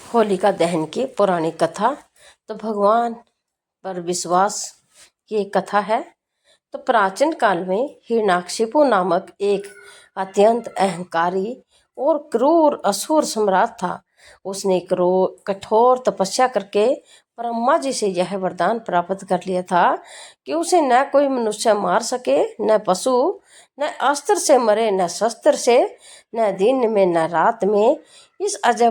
होलिका दहन की पौराणिक कथा। तो भगवान पर विश्वास की एक कथा है। तो प्राचीन काल में हिरण्याकशिपु नामक एक अत्यंत अहंकारी और क्रूर असुर सम्राट था। उसने कठोर तपस्या करके ब्रह्मा जी से यह वरदान प्राप्त कर लिया था कि उसे न कोई मनुष्य मार सके, न पशु, न अस्त्र से मरे, न शस्त्र से, न दिन में न रात में। इस अजय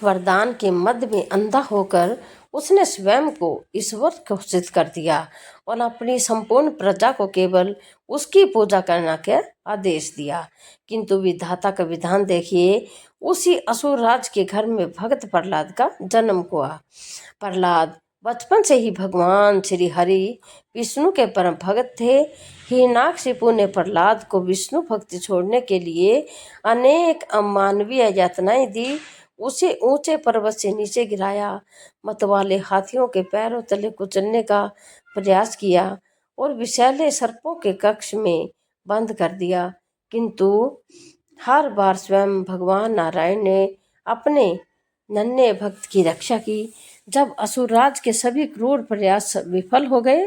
वरदान के मध्य में अंधा होकर उसने स्वयं को ईश्वर घोषित कर दिया और अपनी संपूर्ण प्रजा को केवल उसकी पूजा करने का आदेश दिया। किंतु विधाता का विधान देखिए, उसी असुर राज के घर में भक्त प्रहलाद का जन्म हुआ। प्रहलाद बचपन से ही भगवान श्री हरि विष्णु के परम भक्त थे। हिरण्याकशिपु ने प्रहलाद को विष्णु भक्ति छोड़ने के लिए अनेक अमानवीय यातनाएं दी। उसे ऊंचे पर्वत से नीचे गिराया, मतवाले हाथियों के पैरों तले कुचलने का प्रयास किया और विषैले सर्पों के कक्ष में बंद कर दिया। किंतु हर बार स्वयं भगवान नारायण ने अपने नन्हे भक्त की रक्षा की। जब असुरराज के सभी क्रूर प्रयास विफल हो गए,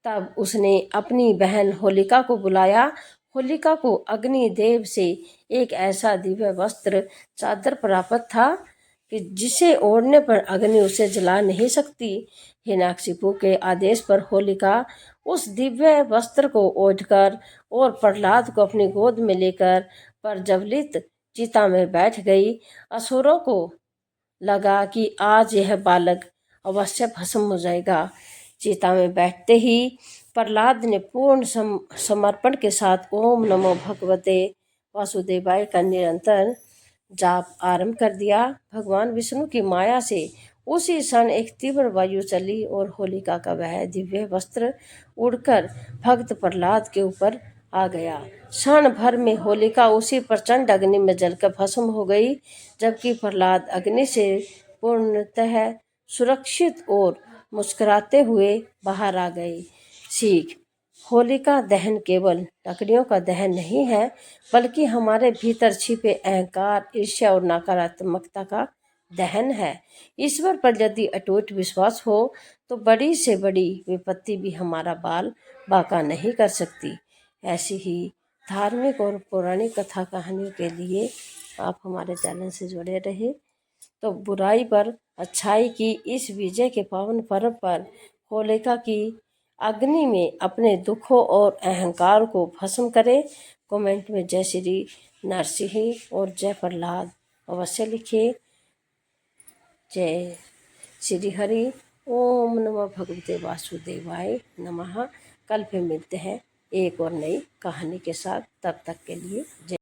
तब उसने अपनी बहन होलिका को बुलाया। होलिका को अग्निदेव से एक ऐसा दिव्य वस्त्र चादर प्राप्त था कि जिसे ओढ़ने पर अग्नि उसे जला नहीं सकती। हिरण्याकशिपु के आदेश पर होलिका उस दिव्य वस्त्र को ओढ़कर और प्रहलाद को अपनी गोद में लेकर प्रज्वलित चिता में बैठ गई। असुरों को लगा कि आज यह बालक अवश्य भस्म हो जाएगा। चिता में बैठते ही प्रहलाद ने पूर्ण समर्पण के साथ ओम नमो भगवते वासुदेवाय का निरंतर जाप आरंभ कर दिया। भगवान विष्णु की माया से उसी क्षण एक तीव्र वायु चली और होलिका का वह दिव्य वस्त्र उड़कर भक्त प्रहलाद के ऊपर आ गया। क्षण भर में होलिका उसी प्रचंड अग्नि में जलकर भस्म हो गई, जबकि प्रहलाद अग्नि से पूर्णतः सुरक्षित और मुस्कुराते हुए बाहर आ गए। सीख: होलिका दहन केवल लकड़ियों का दहन नहीं है, बल्कि हमारे भीतर छिपे अहंकार, ईर्ष्या और नकारात्मकता का दहन है। ईश्वर पर यदि अटूट विश्वास हो तो बड़ी से बड़ी विपत्ति भी हमारा बाल बांका नहीं कर सकती। ऐसी ही धार्मिक और पौराणिक कथा कहानियों के लिए आप हमारे चैनल से जुड़े रहे। तो बुराई पर अच्छाई की इस विजय के पावन पर्व पर होलिका की अग्नि में अपने दुखों और अहंकार को भस्म करें। कमेंट में जय श्री नरसिंह और जय प्रहलाद अवश्य लिखिए। जय श्री हरि। ओम नमः भगवते वासुदेवाय नमः। कल फिर मिलते हैं एक और नई कहानी के साथ। तब तक के लिए जय।